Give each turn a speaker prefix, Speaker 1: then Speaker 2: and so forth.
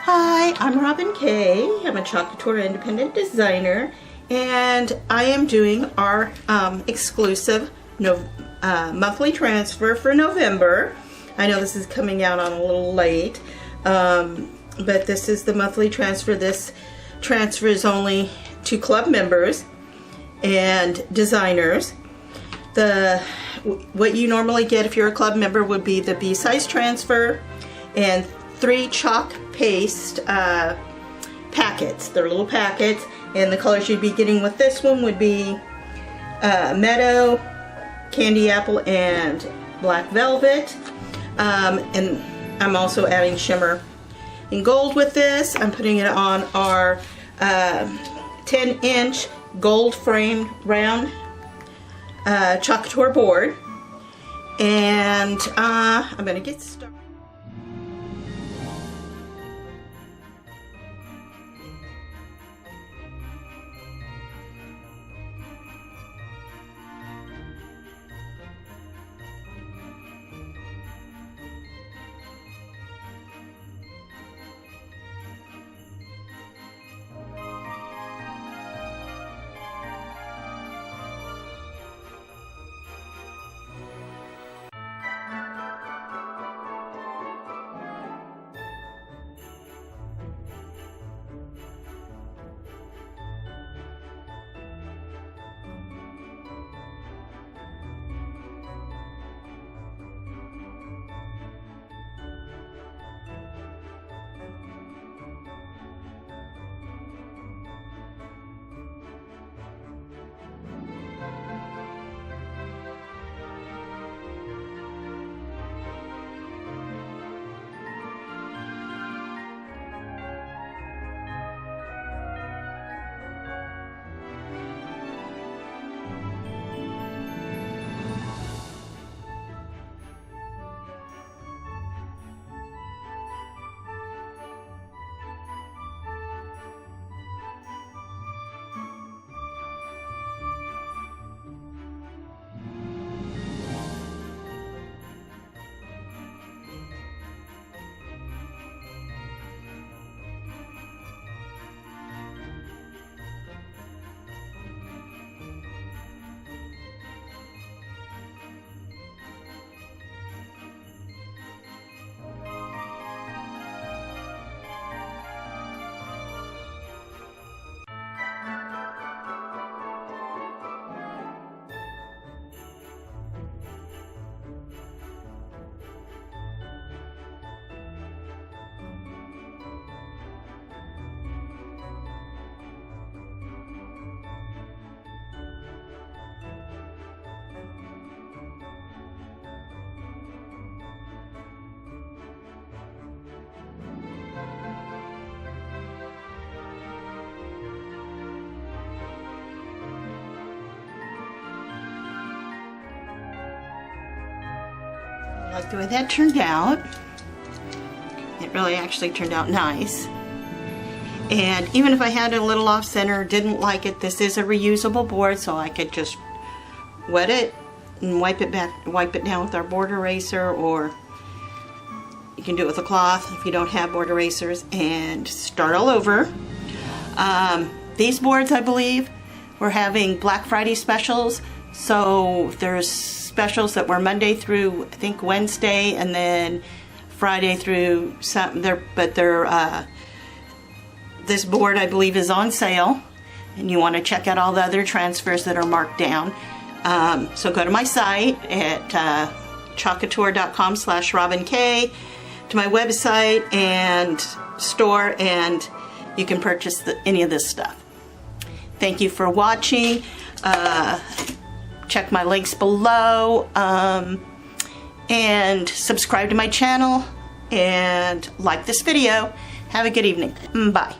Speaker 1: Hi, I'm Robin Kay. I'm a Chalk Couture independent designer, and I am doing our exclusive monthly transfer for November. I know this is coming out on a little late, but this is the monthly transfer. This transfer is only to club members and designers. What you normally get if you're a club member would be the B-size transfer and 3 chalk paste packets. They're little packets, and the colors you'd be getting with this one would be Meadow, Candy Apple, and Black Velvet. And I'm also adding Shimmer in gold with this. I'm putting it on our 10-inch gold framed round Chalk Couture board, and I'm going to get started. I like the way that turned out. It really actually turned out nice. And even if I had it a little off center, didn't like it, this is a reusable board, so I could just wet it and wipe it down with our board eraser, or you can do it with a cloth if you don't have board erasers, and start all over. These boards, I believe, we're having Black Friday specials, so there's specials that were Monday through, I think, Wednesday, and then Friday through something. This board, I believe, is on sale, and you want to check out all the other transfers that are marked down. So go to my site at chalkcouture.com/RobinK, to my website and store, and you can purchase any of this stuff. Thank you for watching. Check my links below, and subscribe to my channel, and like this video. Have a good evening. Bye.